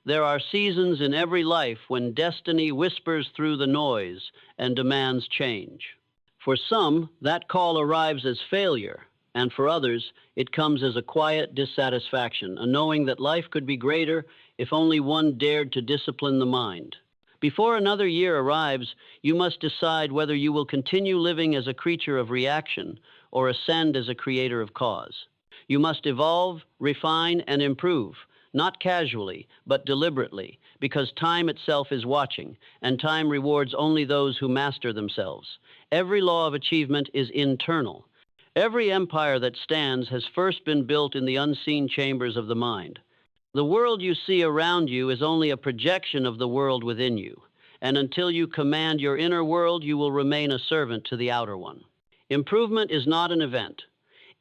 There are seasons in every life when destiny whispers through the noise and demands change. For some, that call arrives as failure, and for others, it comes as a quiet dissatisfaction, a knowing that life could be greater if only one dared to discipline the mind. Before another year arrives, you must decide whether you will continue living as a creature of reaction or ascend as a creator of cause. You must evolve, refine, and improve, not casually, but deliberately, because time itself is watching, and time rewards only those who master themselves. Every law of achievement is internal. Every empire that stands has first been built in the unseen chambers of the mind. The world you see around you is only a projection of the world within you, and until you command your inner world, you will remain a servant to the outer one. Improvement is not an event.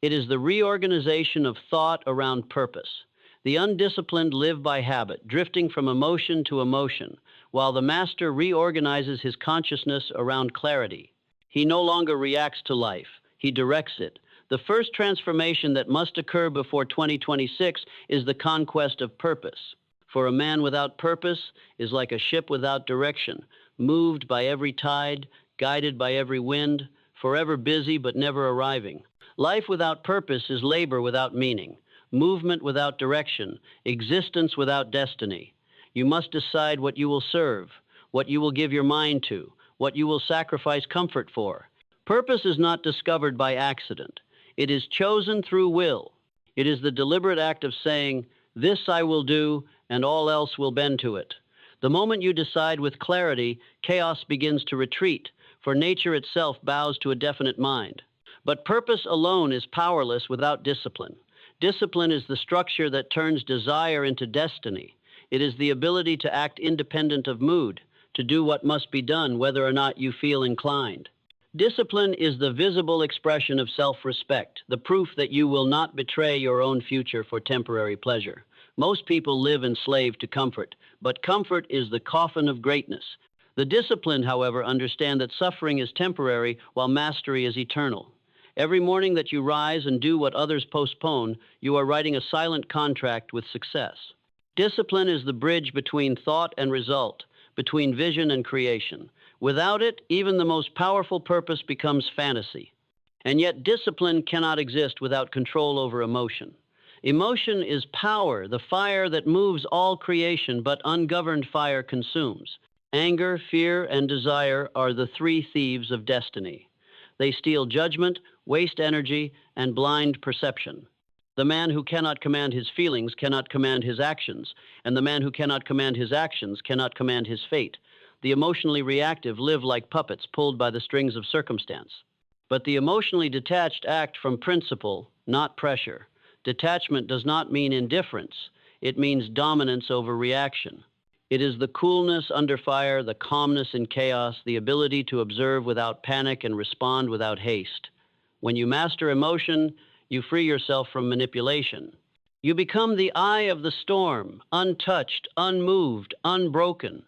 It is the reorganization of thought around purpose. The undisciplined live by habit, drifting from emotion to emotion, while the master reorganizes his consciousness around clarity. He no longer reacts to life, he directs it. The first transformation that must occur before 2026 is the conquest of purpose. For a man without purpose is like a ship without direction, moved by every tide, guided by every wind, forever busy but never arriving. Life without purpose is labor without meaning, movement without direction, existence without destiny. You must decide what you will serve, what you will give your mind to, what you will sacrifice comfort for. Purpose is not discovered by accident. It is chosen through will. It is the deliberate act of saying, "This I will do, and all else will bend to it." The moment you decide with clarity, chaos begins to retreat, for nature itself bows to a definite mind. But purpose alone is powerless without discipline. Discipline is the structure that turns desire into destiny. It is the ability to act independent of mood, to do what must be done whether or not you feel inclined. Discipline is the visible expression of self-respect, the proof that you will not betray your own future for temporary pleasure. Most people live enslaved to comfort, but comfort is the coffin of greatness. The disciplined, however, understand that suffering is temporary while mastery is eternal. Every morning that you rise and do what others postpone, you are writing a silent contract with success. Discipline is the bridge between thought and result, between vision and creation. Without it, even the most powerful purpose becomes fantasy. And yet discipline cannot exist without control over emotion. Emotion is power, the fire that moves all creation, but ungoverned fire consumes. Anger, fear, and desire are the three thieves of destiny. They steal judgment, waste energy, and blind perception. The man who cannot command his feelings cannot command his actions, and the man who cannot command his actions cannot command his fate. The emotionally reactive live like puppets pulled by the strings of circumstance. But the emotionally detached act from principle, not pressure. Detachment does not mean indifference. It means dominance over reaction. It is the coolness under fire, the calmness in chaos, the ability to observe without panic and respond without haste. When you master emotion, you free yourself from manipulation. You become the eye of the storm, untouched, unmoved, unbroken.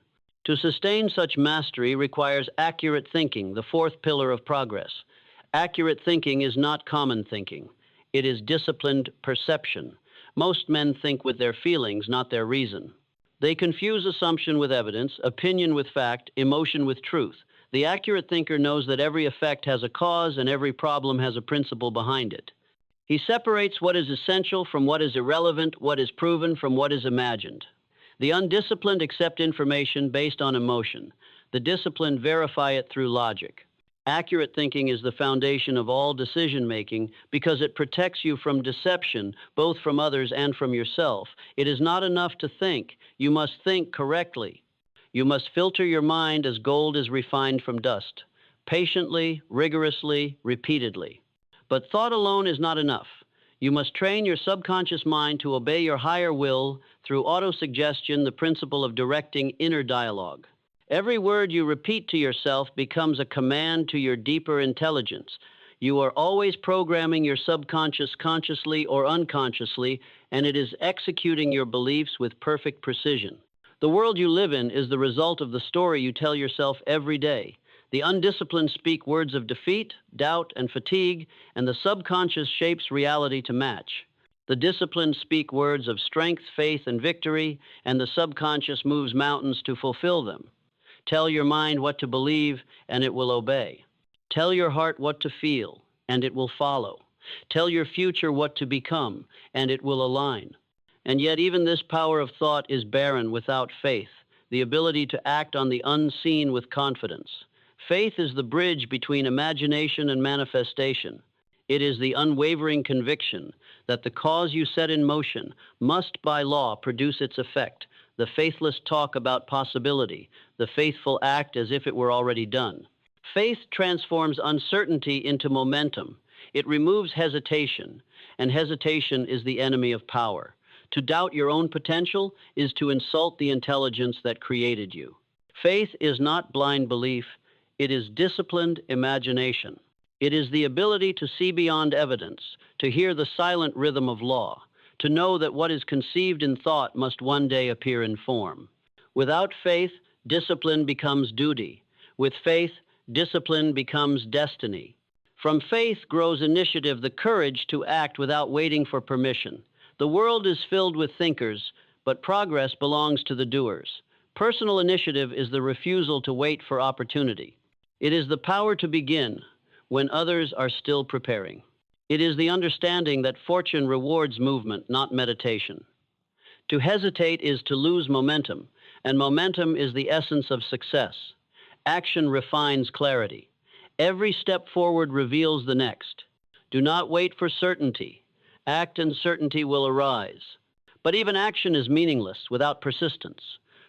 To sustain such mastery requires accurate thinking, the fourth pillar of progress. Accurate thinking is not common thinking. It is disciplined perception. Most men think with their feelings, not their reason. They confuse assumption with evidence, opinion with fact, emotion with truth. The accurate thinker knows that every effect has a cause and every problem has a principle behind it. He separates what is essential from what is irrelevant, what is proven from what is imagined. The undisciplined accept information based on emotion. The disciplined verify it through logic. Accurate thinking is the foundation of all decision-making because it protects you from deception, both from others and from yourself. It is not enough to think. You must think correctly. You must filter your mind as gold is refined from dust, patiently, rigorously, repeatedly. But thought alone is not enough. You must train your subconscious mind to obey your higher will through autosuggestion, the principle of directing inner dialogue. Every word you repeat to yourself becomes a command to your deeper intelligence. You are always programming your subconscious consciously or unconsciously, and it is executing your beliefs with perfect precision. The world you live in is the result of the story you tell yourself every day. The undisciplined speak words of defeat, doubt, and fatigue, and the subconscious shapes reality to match. The disciplined speak words of strength, faith, and victory, and the subconscious moves mountains to fulfill them. Tell your mind what to believe, and it will obey. Tell your heart what to feel, and it will follow. Tell your future what to become, and it will align. And yet even this power of thought is barren without faith, the ability to act on the unseen with confidence. Faith is the bridge between imagination and manifestation. It is the unwavering conviction that the cause you set in motion must by law produce its effect, the faithless talk about possibility, the faithful act as if it were already done. Faith transforms uncertainty into momentum. It removes hesitation, and hesitation is the enemy of power. To doubt your own potential is to insult the intelligence that created you. Faith is not blind belief, it is disciplined imagination. It is the ability to see beyond evidence, to hear the silent rhythm of law, to know that what is conceived in thought must one day appear in form. Without faith, discipline becomes duty. With faith, discipline becomes destiny. From faith grows initiative, the courage to act without waiting for permission. The world is filled with thinkers, but progress belongs to the doers. Personal initiative is the refusal to wait for opportunity. It is the power to begin when others are still preparing. It is the understanding that fortune rewards movement, not meditation. To hesitate is to lose momentum, and momentum is the essence of success. Action refines clarity. Every step forward reveals the next. Do not wait for certainty. Act and certainty will arise. But even action is meaningless without persistence.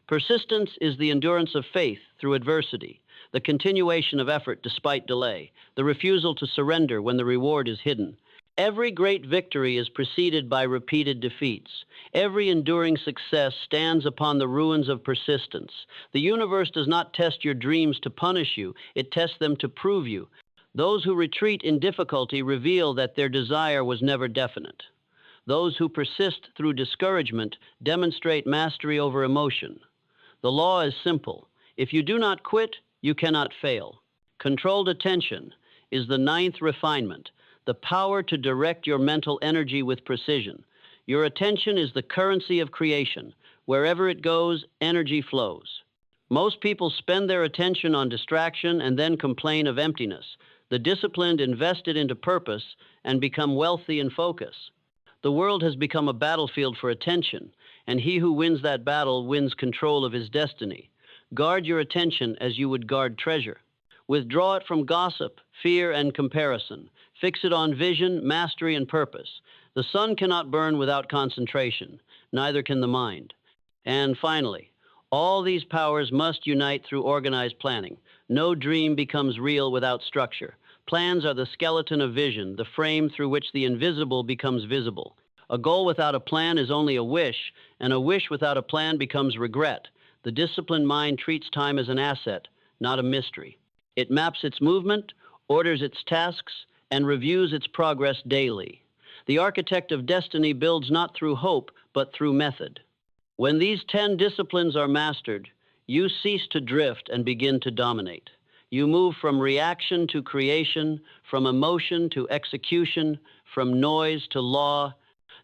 Persistence is the endurance of faith through adversity, the continuation of effort despite delay, the refusal to surrender when the reward is hidden. Every great victory is preceded by repeated defeats. Every enduring success stands upon the ruins of persistence. The universe does not test your dreams to punish you, it tests them to prove you. Those who retreat in difficulty reveal that their desire was never definite. Those who persist through discouragement demonstrate mastery over emotion. The law is simple. If you do not quit, you cannot fail. Controlled attention is the ninth refinement, the power to direct your mental energy with precision. Your attention is the currency of creation. Wherever it goes, energy flows. Most people spend their attention on distraction and then complain of emptiness. The disciplined invest it into purpose and become wealthy in focus. The world has become a battlefield for attention, and he who wins that battle wins control of his destiny. Guard your attention as you would guard treasure. Withdraw it from gossip, fear, and comparison. Fix it on vision, mastery, and purpose. The sun cannot burn without concentration, neither can the mind. And finally, all these powers must unite through organized planning. No dream becomes real without structure. Plans are the skeleton of vision, the frame through which the invisible becomes visible. A goal without a plan is only a wish, and a wish without a plan becomes regret. The disciplined mind treats time as an asset, not a mystery. It maps its movement, orders its tasks, and reviews its progress daily. The architect of destiny builds not through hope, but through method. When these 10 disciplines are mastered, you cease to drift and begin to dominate. You move from reaction to creation, from emotion to execution, from noise to law.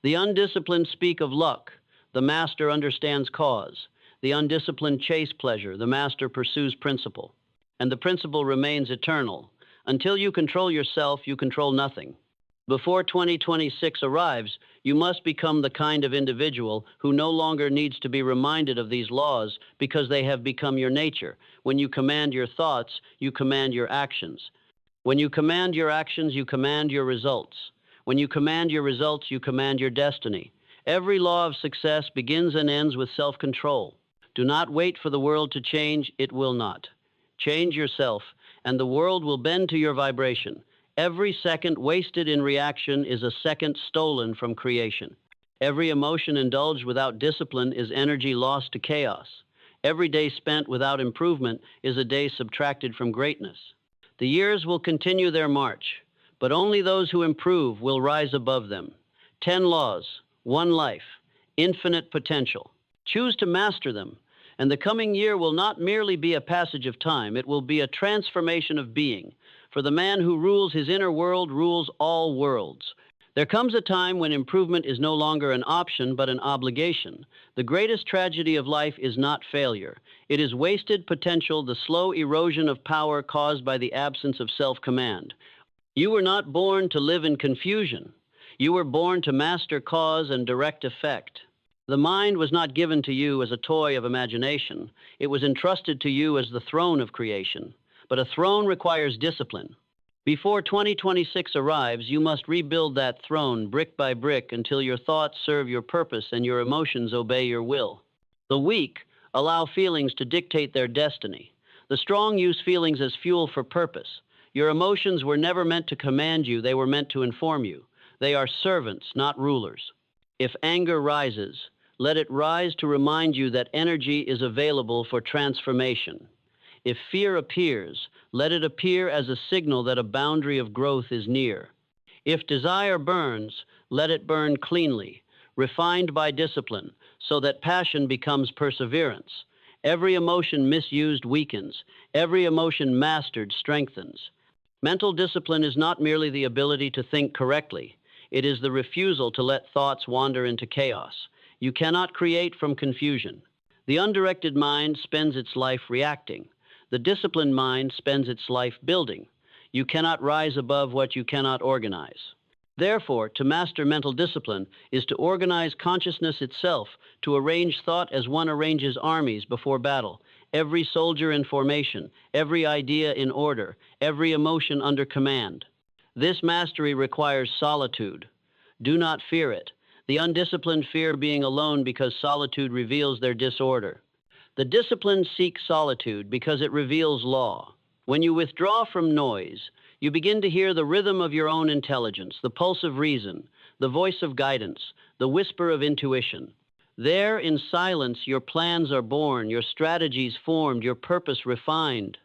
The undisciplined speak of luck. The master understands cause. The undisciplined chase pleasure. The master pursues principle. And the principle remains eternal. Until you control yourself, you control nothing. Before 2026 arrives, you must become the kind of individual who no longer needs to be reminded of these laws because they have become your nature. When you command your thoughts, you command your actions. When you command your actions, you command your results. When you command your results, you command your destiny. Every law of success begins and ends with self-control. Do not wait for the world to change, it will not. Change yourself, and the world will bend to your vibration. Every second wasted in reaction is a second stolen from creation. Every emotion indulged without discipline is energy lost to chaos. Every day spent without improvement is a day subtracted from greatness. The years will continue their march, but only those who improve will rise above them. 10 laws, 1 life, infinite potential. Choose to master them, and the coming year will not merely be a passage of time, it will be a transformation of being. For the man who rules his inner world rules all worlds. There comes a time when improvement is no longer an option but an obligation. The greatest tragedy of life is not failure. It is wasted potential, the slow erosion of power caused by the absence of self-command. You were not born to live in confusion. You were born to master cause and direct effect. The mind was not given to you as a toy of imagination. It was entrusted to you as the throne of creation. But a throne requires discipline. Before 2026 arrives, you must rebuild that throne brick by brick until your thoughts serve your purpose and your emotions obey your will. The weak allow feelings to dictate their destiny. The strong use feelings as fuel for purpose. Your emotions were never meant to command you, they were meant to inform you. They are servants, not rulers. If anger rises, let it rise to remind you that energy is available for transformation. If fear appears, let it appear as a signal that a boundary of growth is near. If desire burns, let it burn cleanly, refined by discipline, so that passion becomes perseverance. Every emotion misused weakens. Every emotion mastered strengthens. Mental discipline is not merely the ability to think correctly. It is the refusal to let thoughts wander into chaos. You cannot create from confusion. The undirected mind spends its life reacting. The disciplined mind spends its life building. You cannot rise above what you cannot organize. Therefore, to master mental discipline is to organize consciousness itself, to arrange thought as one arranges armies before battle, every soldier in formation, every idea in order, every emotion under command. This mastery requires solitude. Do not fear it. The undisciplined fear being alone because solitude reveals their disorder. The disciplined seek solitude because it reveals law. When you withdraw from noise, you begin to hear the rhythm of your own intelligence, the pulse of reason, the voice of guidance, the whisper of intuition. There, in silence, your plans are born, your strategies formed, your purpose refined.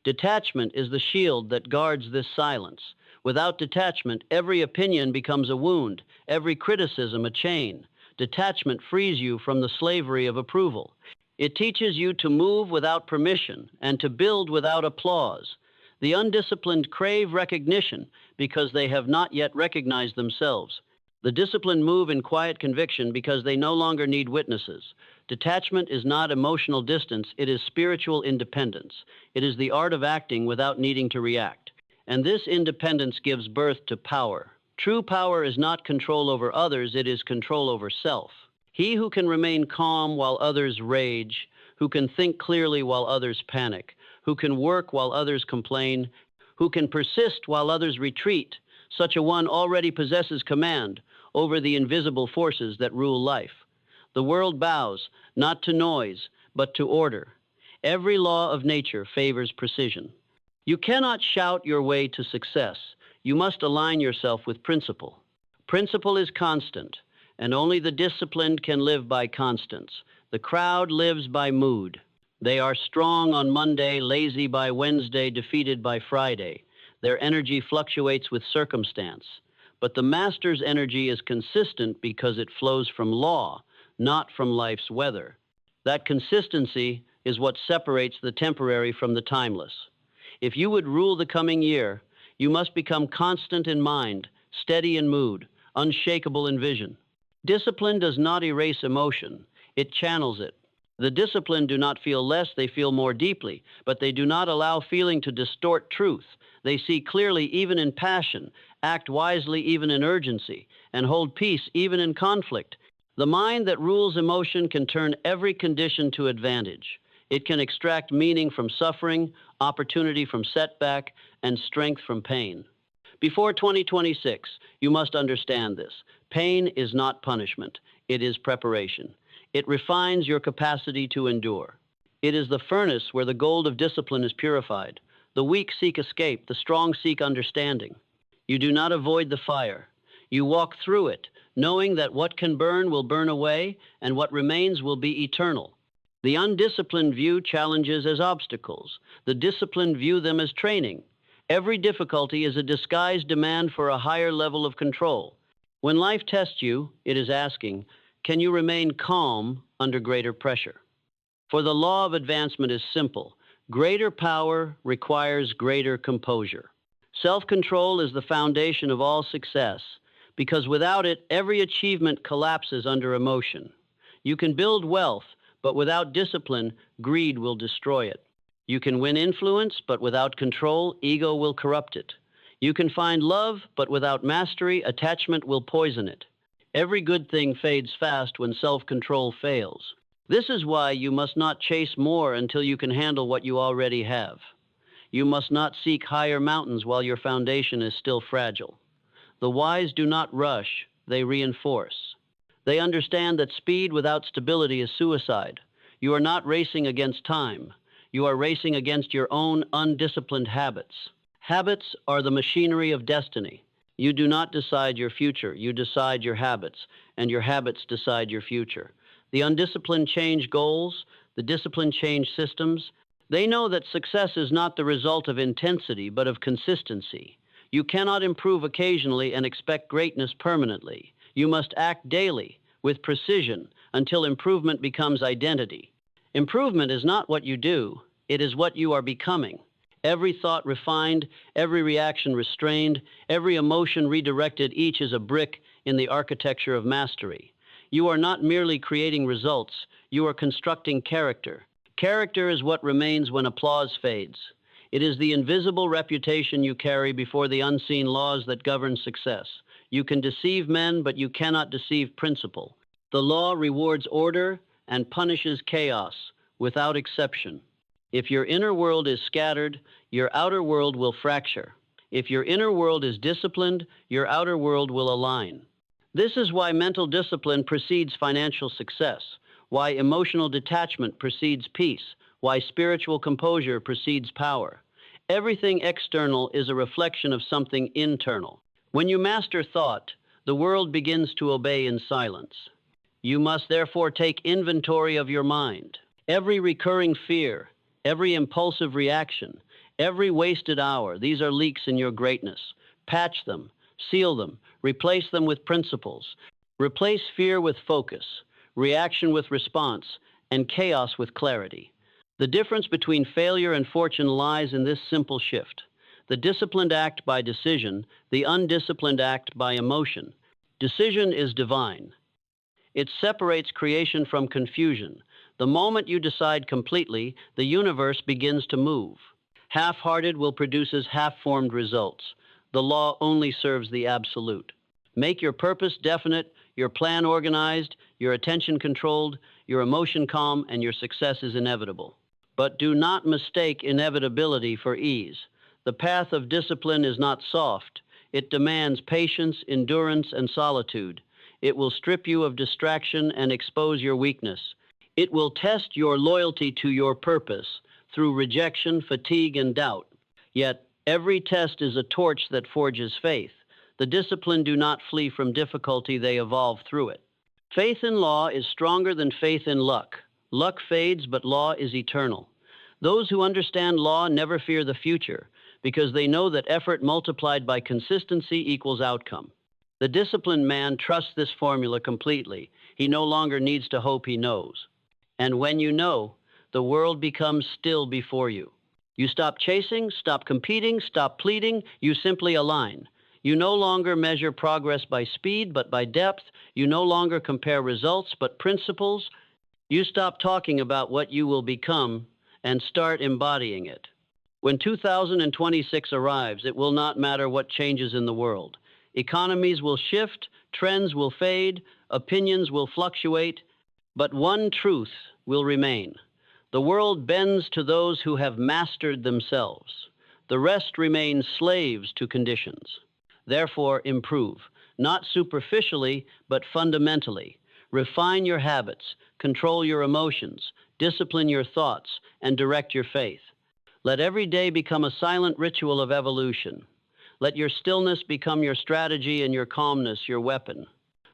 Detachment is the shield that guards this silence. Without detachment, every opinion becomes a wound, every criticism a chain. Detachment frees you from the slavery of approval. It teaches you to move without permission and to build without applause. The undisciplined crave recognition because they have not yet recognized themselves. The disciplined move in quiet conviction because they no longer need witnesses. Detachment is not emotional distance, it is spiritual independence. It is the art of acting without needing to react. And this independence gives birth to power. True power is not control over others, it is control over self. He who can remain calm while others rage, who can think clearly while others panic, who can work while others complain, who can persist while others retreat, such a one already possesses command over the invisible forces that rule life. The world bows, not to noise, but to order. Every law of nature favors precision. You cannot shout your way to success. You must align yourself with principle. Principle is constant, and only the disciplined can live by constants. The crowd lives by mood. They are strong on Monday, lazy by Wednesday, defeated by Friday. Their energy fluctuates with circumstance. But the master's energy is consistent because it flows from law, not from life's weather. That consistency is what separates the temporary from the timeless. If you would rule the coming year, you must become constant in mind, steady in mood, unshakable in vision. Discipline does not erase emotion, it channels it. The disciplined do not feel less, they feel more deeply, but they do not allow feeling to distort truth. They see clearly even in passion, act wisely even in urgency, and hold peace even in conflict. The mind that rules emotion can turn every condition to advantage. It can extract meaning from suffering, opportunity from setback, and strength from pain. Before 2026, you must understand this. Pain is not punishment, it is preparation. It refines your capacity to endure. It is the furnace where the gold of discipline is purified. The weak seek escape, the strong seek understanding. You do not avoid the fire. You walk through it, knowing that what can burn will burn away, and what remains will be eternal. The undisciplined view challenges as obstacles. The disciplined view them as training. Every difficulty is a disguised demand for a higher level of control. When life tests you, it is asking, can you remain calm under greater pressure? For the law of advancement is simple. Greater power requires greater composure. Self-control is the foundation of all success, because without it, every achievement collapses under emotion. You can build wealth, but without discipline, greed will destroy it. You can win influence, but without control, ego will corrupt it. You can find love, but without mastery, attachment will poison it. Every good thing fades fast when self-control fails. This is why you must not chase more until you can handle what you already have. You must not seek higher mountains while your foundation is still fragile. The wise do not rush, they reinforce. They understand that speed without stability is suicide. You are not racing against time. You are racing against your own undisciplined habits. Habits are the machinery of destiny. You do not decide your future, you decide your habits, and your habits decide your future. The undisciplined change goals, the disciplined change systems. They know that success is not the result of intensity, but of consistency. You cannot improve occasionally and expect greatness permanently. You must act daily, with precision, until improvement becomes identity. Improvement is not what you do, it is what you are becoming. Every thought refined, every reaction restrained, every emotion redirected, each is a brick in the architecture of mastery. You are not merely creating results, you are constructing character. Character is what remains when applause fades. It is the invisible reputation you carry before the unseen laws that govern success. You can deceive men, but you cannot deceive principle. The law rewards order and punishes chaos, without exception. If your inner world is scattered, your outer world will fracture. If your inner world is disciplined, your outer world will align. This is why mental discipline precedes financial success, why emotional detachment precedes peace, why spiritual composure precedes power. Everything external is a reflection of something internal. When you master thought, the world begins to obey in silence. You must therefore take inventory of your mind. Every recurring fear, every impulsive reaction, every wasted hour, these are leaks in your greatness. Patch them, seal them, replace them with principles. Replace fear with focus, reaction with response, and chaos with clarity. The difference between failure and fortune lies in this simple shift. The disciplined act by decision, the undisciplined act by emotion. Decision is divine. It separates creation from confusion. The moment you decide completely, the universe begins to move. Half-hearted will produces half-formed results. The law only serves the absolute. Make your purpose definite, your plan organized, your attention controlled, your emotion calm, and your success is inevitable. But do not mistake inevitability for ease. The path of discipline is not soft. It demands patience, endurance, and solitude. It will strip you of distraction and expose your weakness. It will test your loyalty to your purpose through rejection, fatigue, and doubt. Yet, every test is a torch that forges faith. The disciplined do not flee from difficulty, they evolve through it. Faith in law is stronger than faith in luck. Luck fades, but law is eternal. Those who understand law never fear the future, because they know that effort multiplied by consistency equals outcome. The disciplined man trusts this formula completely. He no longer needs to hope he knows. And when you know, the world becomes still before you. You stop chasing, stop competing, stop pleading, you simply align. You no longer measure progress by speed, but by depth. You no longer compare results, but principles. You stop talking about what you will become and start embodying it. When 2026 arrives, it will not matter what changes in the world. Economies will shift, trends will fade, opinions will fluctuate, but one truth will remain. The world bends to those who have mastered themselves. The rest remain slaves to conditions. Therefore, improve, not superficially, but fundamentally. Refine your habits, control your emotions, discipline your thoughts, and direct your faith. Let every day become a silent ritual of evolution. Let your stillness become your strategy and your calmness your weapon.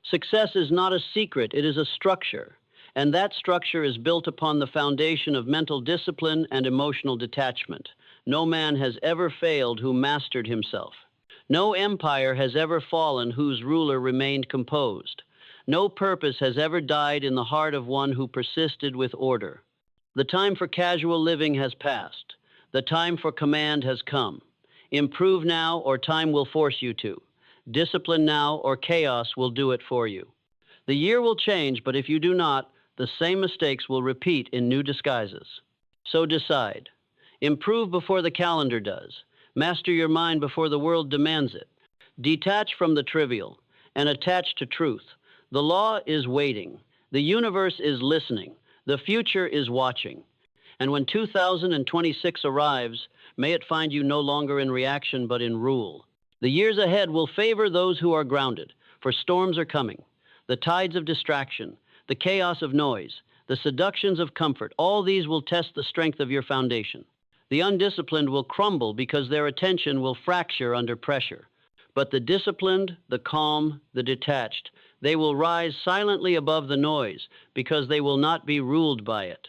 Success is not a secret, it is a structure. And that structure is built upon the foundation of mental discipline and emotional detachment. No man has ever failed who mastered himself. No empire has ever fallen whose ruler remained composed. No purpose has ever died in the heart of one who persisted with order. The time for casual living has passed. The time for command has come. Improve now, or time will force you to. Discipline now or chaos will do it for you. The year will change, but if you do not, the same mistakes will repeat in new disguises. So decide. Improve before the calendar does. Master your mind before the world demands it. Detach from the trivial and attach to truth. The law is waiting. The universe is listening. The future is watching. And when 2026 arrives, may it find you no longer in reaction but in rule. The years ahead will favor those who are grounded, for storms are coming. The tides of distraction, the chaos of noise, the seductions of comfort, all these will test the strength of your foundation. The undisciplined will crumble because their attention will fracture under pressure. But the disciplined, the calm, the detached, they will rise silently above the noise because they will not be ruled by it.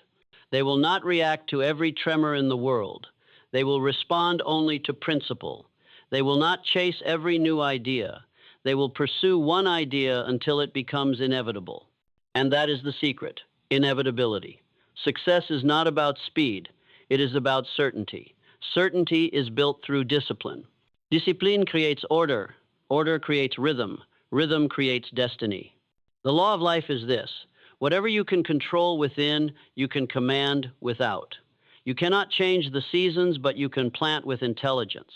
They will not react to every tremor in the world. They will respond only to principle. They will not chase every new idea. They will pursue one idea until it becomes inevitable. And that is the secret, inevitability. Success is not about speed. It is about certainty. Certainty is built through discipline. Discipline creates order. Order creates rhythm. Rhythm creates destiny. The law of life is this: whatever you can control within, you can command without. You cannot change the seasons, but you can plant with intelligence.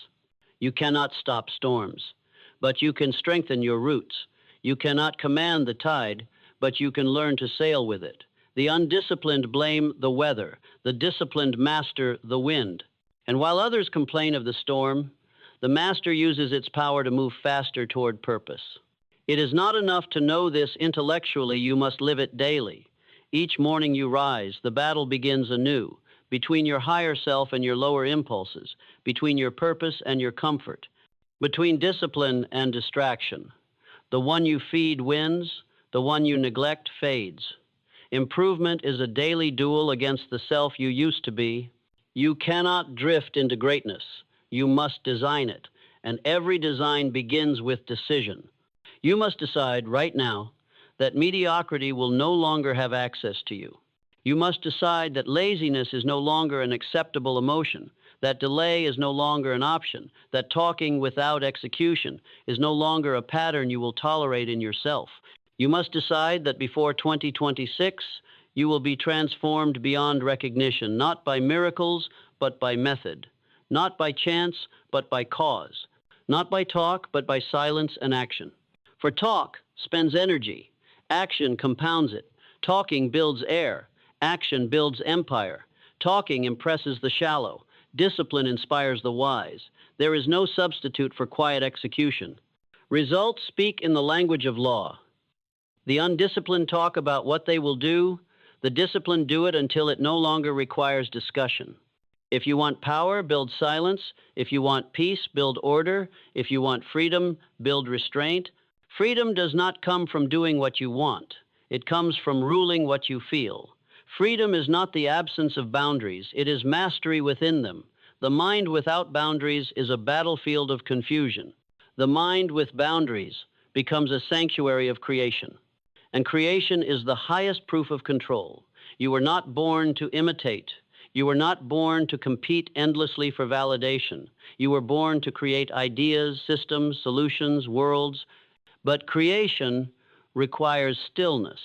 You cannot stop storms, but you can strengthen your roots. You cannot command the tide, but you can learn to sail with it. The undisciplined blame the weather. The disciplined master the wind. And while others complain of the storm, the master uses its power to move faster toward purpose. It is not enough to know this intellectually, you must live it daily. Each morning you rise, the battle begins anew, between your higher self and your lower impulses, between your purpose and your comfort, between discipline and distraction. The one you feed wins, the one you neglect fades. Improvement is a daily duel against the self you used to be. You cannot drift into greatness. You must design it, and every design begins with decision. You must decide right now that mediocrity will no longer have access to you. You must decide that laziness is no longer an acceptable emotion, that delay is no longer an option, that talking without execution is no longer a pattern you will tolerate in yourself. You must decide that before 2026, you will be transformed beyond recognition, not by miracles, but by method, not by chance, but by cause, not by talk, but by silence and action. For talk spends energy, action compounds it. Talking builds air, action builds empire. Talking impresses the shallow, discipline inspires the wise. There is no substitute for quiet execution. Results speak in the language of law. The undisciplined talk about what they will do, the disciplined do it until it no longer requires discussion. If you want power, build silence. If you want peace, build order. If you want freedom, build restraint. Freedom does not come from doing what you want. It comes from ruling what you feel. Freedom is not the absence of boundaries. It is mastery within them. The mind without boundaries is a battlefield of confusion. The mind with boundaries becomes a sanctuary of creation. And creation is the highest proof of control. You were not born to imitate. You were not born to compete endlessly for validation. You were born to create ideas, systems, solutions, worlds. But creation requires stillness.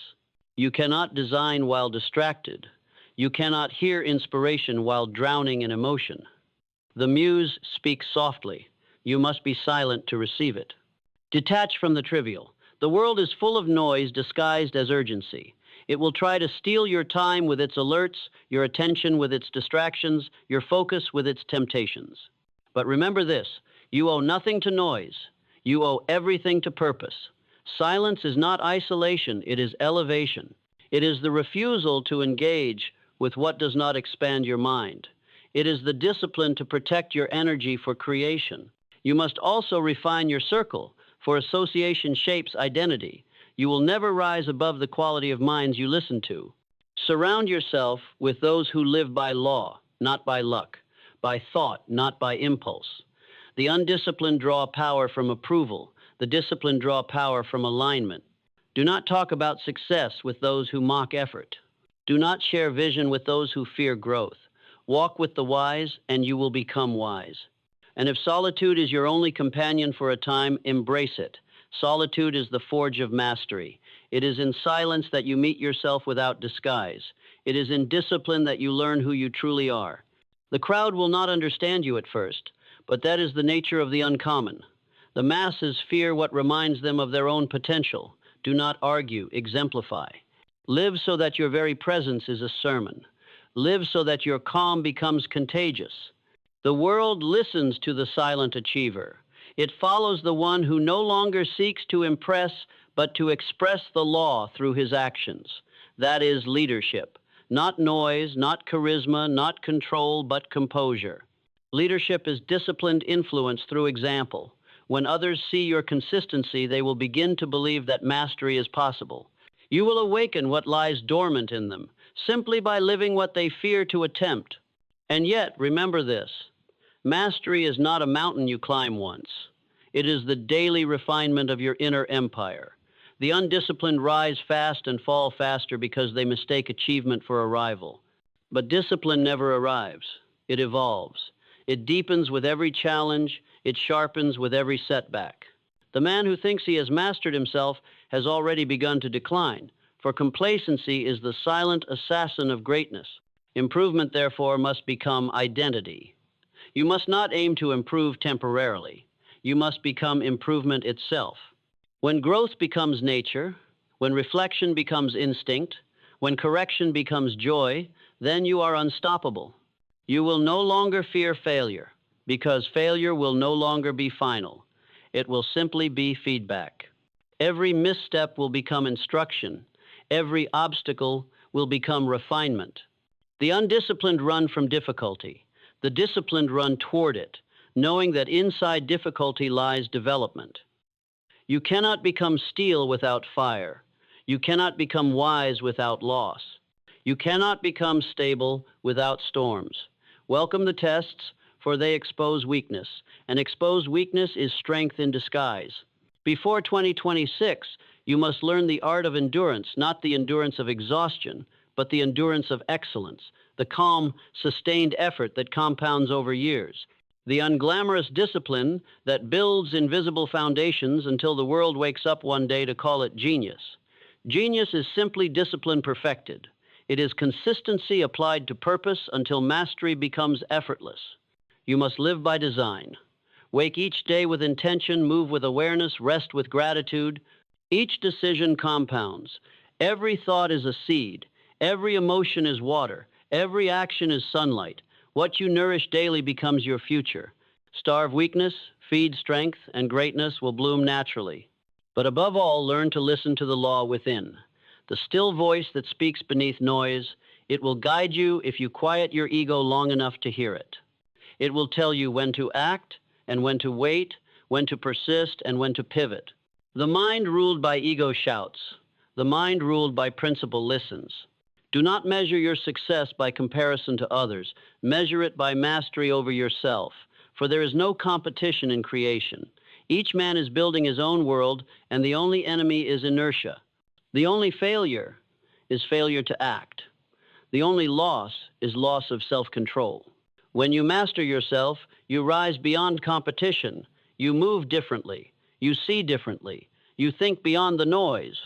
You cannot design while distracted. You cannot hear inspiration while drowning in emotion. The muse speaks softly. You must be silent to receive it. Detach from the trivial. The world is full of noise disguised as urgency. It will try to steal your time with its alerts, your attention with its distractions, your focus with its temptations. But remember this: you owe nothing to noise. You owe everything to purpose. Silence is not isolation, it is elevation. It is the refusal to engage with what does not expand your mind. It is the discipline to protect your energy for creation. You must also refine your circle, for association shapes identity. You will never rise above the quality of minds you listen to. Surround yourself with those who live by law, not by luck, by thought, not by impulse. The undisciplined draw power from approval. The disciplined draw power from alignment. Do not talk about success with those who mock effort. Do not share vision with those who fear growth. Walk with the wise, and you will become wise. And if solitude is your only companion for a time, embrace it. Solitude is the forge of mastery. It is in silence that you meet yourself without disguise. It is in discipline that you learn who you truly are. The crowd will not understand you at first, but that is the nature of the uncommon. The masses fear what reminds them of their own potential. Do not argue, exemplify. Live so that your very presence is a sermon. Live so that your calm becomes contagious. The world listens to the silent achiever. It follows the one who no longer seeks to impress, but to express the law through his actions. That is leadership. Not noise, not charisma, not control, but composure. Leadership is disciplined influence through example. When others see your consistency, they will begin to believe that mastery is possible. You will awaken what lies dormant in them, simply by living what they fear to attempt. And yet, remember this, mastery is not a mountain you climb once. It is the daily refinement of your inner empire. The undisciplined rise fast and fall faster because they mistake achievement for arrival. But discipline never arrives. It evolves. It deepens with every challenge. It sharpens with every setback. The man who thinks he has mastered himself has already begun to decline, for complacency is the silent assassin of greatness. Improvement, therefore, must become identity. You must not aim to improve temporarily. You must become improvement itself. When growth becomes nature, when reflection becomes instinct, when correction becomes joy, then you are unstoppable. You will no longer fear failure, because failure will no longer be final. It will simply be feedback. Every misstep will become instruction. Every obstacle will become refinement. The undisciplined run from difficulty. The disciplined run toward it, knowing that inside difficulty lies development. You cannot become steel without fire. You cannot become wise without loss. You cannot become stable without storms. Welcome the tests, for they expose weakness, and exposed weakness is strength in disguise. Before 2026, you must learn the art of endurance, not the endurance of exhaustion, but the endurance of excellence, the calm, sustained effort that compounds over years, the unglamorous discipline that builds invisible foundations until the world wakes up one day to call it genius. Genius is simply discipline perfected. It is consistency applied to purpose until mastery becomes effortless. You must live by design. Wake each day with intention, move with awareness, rest with gratitude. Each decision compounds. Every thought is a seed. Every emotion is water. Every action is sunlight. What you nourish daily becomes your future. Starve weakness, feed strength, and greatness will bloom naturally. But above all, learn to listen to the law within. The still voice that speaks beneath noise. It will guide you if you quiet your ego long enough to hear it. It will tell you when to act and when to wait, when to persist and when to pivot. The mind ruled by ego shouts. The mind ruled by principle listens. Do not measure your success by comparison to others. Measure it by mastery over yourself, for there is no competition in creation. Each man is building his own world, and the only enemy is inertia. The only failure is failure to act. The only loss is loss of self-control. When you master yourself, you rise beyond competition. You move differently. You see differently. You think beyond the noise.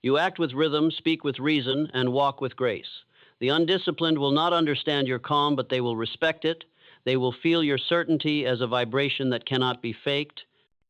You act with rhythm, speak with reason, and walk with grace. The undisciplined will not understand your calm, but they will respect it. They will feel your certainty as a vibration that cannot be faked.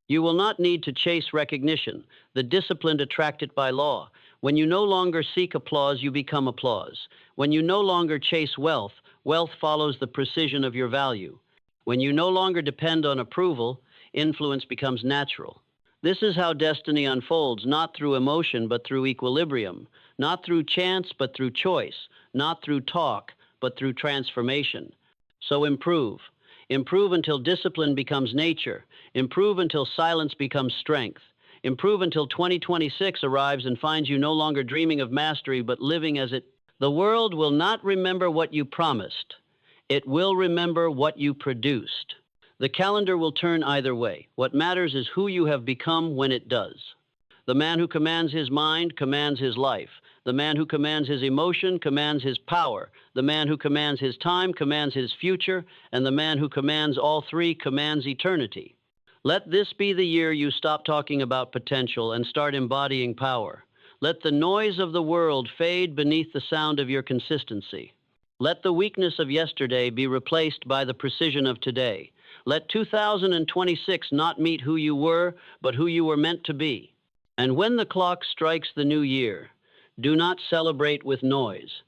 You will not need to chase recognition. The disciplined attract it by law. When you no longer seek applause, you become applause. When you no longer chase wealth, wealth follows the precision of your value. When you no longer depend on approval, influence becomes natural. This is how destiny unfolds, not through emotion, but through equilibrium, not through chance, but through choice, not through talk, but through transformation. So improve. Improve until discipline becomes nature. Improve until silence becomes strength. Improve until 2026 arrives and finds you no longer dreaming of mastery, but living as it. The world will not remember what you promised. It will remember what you produced. The calendar will turn either way. What matters is who you have become when it does. The man who commands his mind commands his life. The man who commands his emotion commands his power. The man who commands his time commands his future. And the man who commands all three commands eternity. Let this be the year you stop talking about potential and start embodying power. Let the noise of the world fade beneath the sound of your consistency. Let the weakness of yesterday be replaced by the precision of today. Let 2026 not meet who you were, but who you were meant to be. And when the clock strikes the new year, do not celebrate with noise.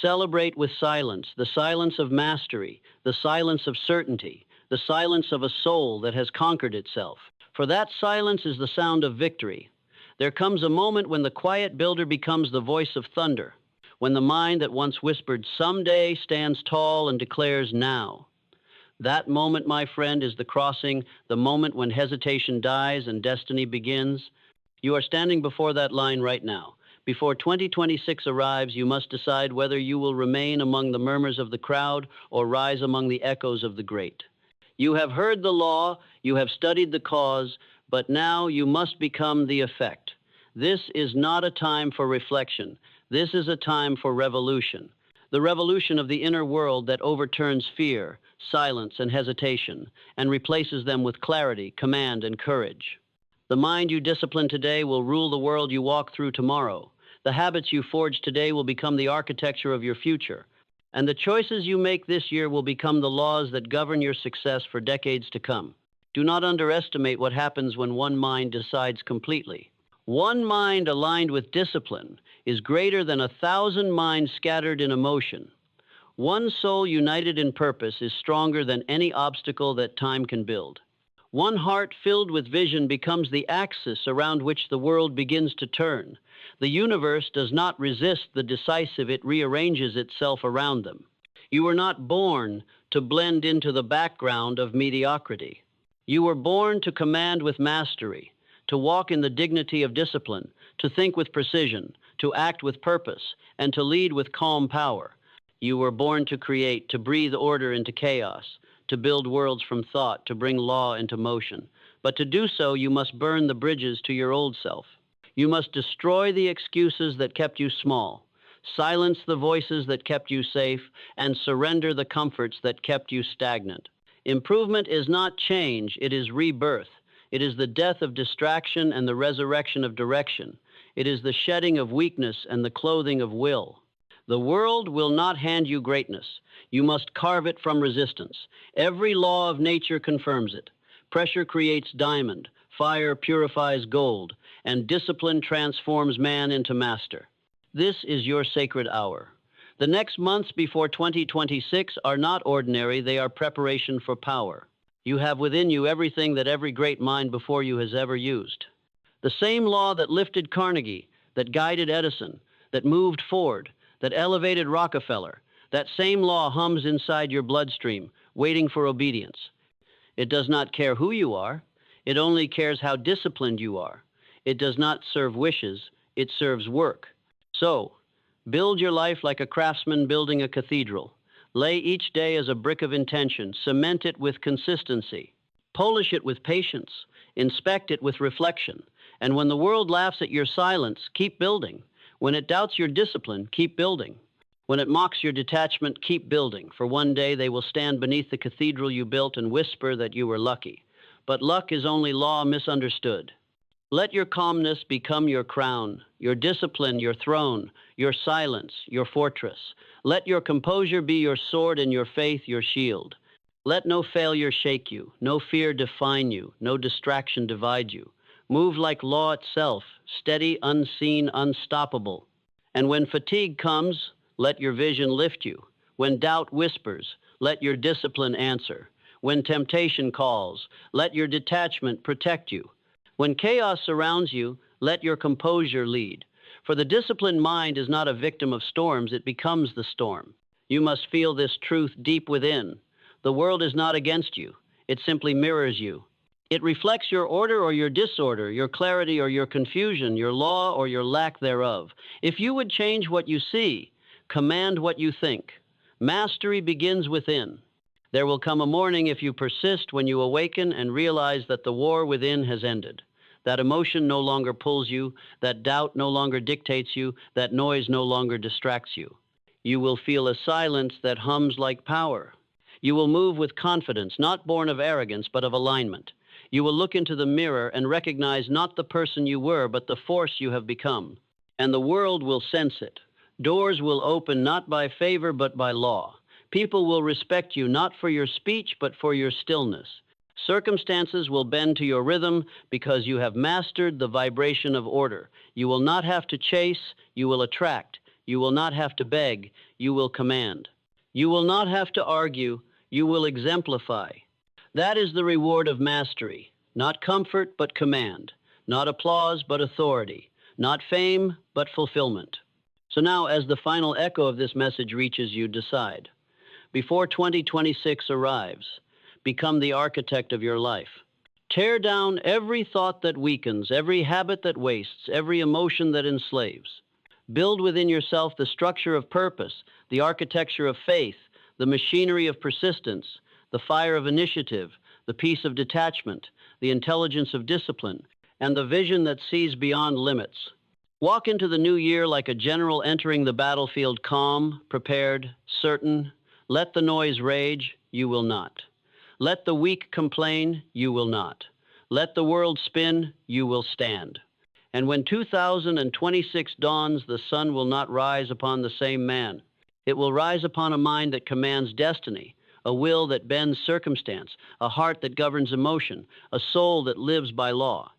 Celebrate with silence, the silence of mastery, the silence of certainty, the silence of a soul that has conquered itself. For that silence is the sound of victory. There comes a moment when the quiet builder becomes the voice of thunder, when the mind that once whispered someday stands tall and declares now. That moment, my friend, is the crossing, the moment when hesitation dies and destiny begins. You are standing before that line right now. Before 2026 arrives, you must decide whether you will remain among the murmurs of the crowd or rise among the echoes of the great. You have heard the law, you have studied the cause, but now you must become the effect. This is not a time for reflection. This is a time for revolution. The revolution of the inner world that overturns fear, silence, and hesitation, and replaces them with clarity, command, and courage. The mind you discipline today will rule the world you walk through tomorrow. The habits you forge today will become the architecture of your future. And the choices you make this year will become the laws that govern your success for decades to come. Do not underestimate what happens when one mind decides completely. One mind aligned with discipline is greater than 1,000 minds scattered in emotion. One soul united in purpose is stronger than any obstacle that time can build. One heart filled with vision becomes the axis around which the world begins to turn. The universe does not resist the decisive, it rearranges itself around them. You were not born to blend into the background of mediocrity. You were born to command with mastery, to walk in the dignity of discipline, to think with precision, to act with purpose, and to lead with calm power. You were born to create, to breathe order into chaos, to build worlds from thought, to bring law into motion. But to do so, you must burn the bridges to your old self. You must destroy the excuses that kept you small, silence the voices that kept you safe, and surrender the comforts that kept you stagnant. Improvement is not change, it is rebirth. It is the death of distraction and the resurrection of direction. It is the shedding of weakness and the clothing of will. The world will not hand you greatness. You must carve it from resistance. Every law of nature confirms it. Pressure creates diamond, fire purifies gold, and discipline transforms man into master. This is your sacred hour. The next months before 2026 are not ordinary, they are preparation for power. You have within you everything that every great mind before you has ever used. The same law that lifted Carnegie, that guided Edison, that moved Ford, that elevated Rockefeller, that same law hums inside your bloodstream, waiting for obedience. It does not care who you are. It only cares how disciplined you are. It does not serve wishes. It serves work. So, build your life like a craftsman building a cathedral. Lay each day as a brick of intention. Cement it with consistency. Polish it with patience. Inspect it with reflection. And when the world laughs at your silence, keep building. When it doubts your discipline, keep building. When it mocks your detachment, keep building. For one day they will stand beneath the cathedral you built and whisper that you were lucky. But luck is only law misunderstood. Let your calmness become your crown, your discipline your throne, your silence your fortress. Let your composure be your sword and your faith your shield. Let no failure shake you, no fear define you, no distraction divide you. Move like law itself, steady, unseen, unstoppable. And when fatigue comes, let your vision lift you. When doubt whispers, let your discipline answer. When temptation calls, let your detachment protect you. When chaos surrounds you, let your composure lead. For the disciplined mind is not a victim of storms, it becomes the storm. You must feel this truth deep within. The world is not against you. It simply mirrors you. It reflects your order or your disorder, your clarity or your confusion, your law or your lack thereof. If you would change what you see, command what you think. Mastery begins within. There will come a morning if you persist when you awaken and realize that the war within has ended. That emotion no longer pulls you, that doubt no longer dictates you, that noise no longer distracts you. You will feel a silence that hums like power. You will move with confidence, not born of arrogance, but of alignment. You will look into the mirror and recognize not the person you were, but the force you have become. And the world will sense it. Doors will open not by favor, but by law. People will respect you not for your speech, but for your stillness. Circumstances will bend to your rhythm because you have mastered the vibration of order. You will not have to chase, you will attract. You will not have to beg, you will command. You will not have to argue, you will exemplify. That is the reward of mastery. Not comfort, but command. Not applause, but authority. Not fame, but fulfillment. So now, as the final echo of this message reaches you, decide. Before 2026 arrives, become the architect of your life. Tear down every thought that weakens, every habit that wastes, every emotion that enslaves. Build within yourself the structure of purpose, the architecture of faith, the machinery of persistence, the fire of initiative, the peace of detachment, the intelligence of discipline, and the vision that sees beyond limits. Walk into the new year like a general entering the battlefield, calm, prepared, certain. Let the noise rage, you will not. Let the weak complain, you will not. Let the world spin, you will stand. And when 2026 dawns, the sun will not rise upon the same man. It will rise upon a mind that commands destiny, a will that bends circumstance, a heart that governs emotion, a soul that lives by law.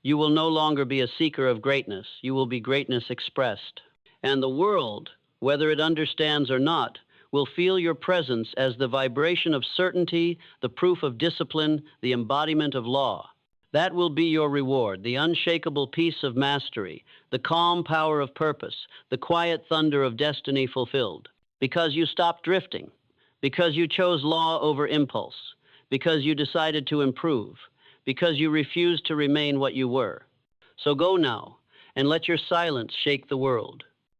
You will no longer be a seeker of greatness. You will be greatness expressed. And the world, whether it understands or not, will feel your presence as the vibration of certainty, the proof of discipline, the embodiment of law. That will be your reward, the unshakable peace of mastery, the calm power of purpose, the quiet thunder of destiny fulfilled. Because you stopped drifting, because you chose law over impulse, because you decided to improve, because you refused to remain what you were. So go now and let your silence shake the world.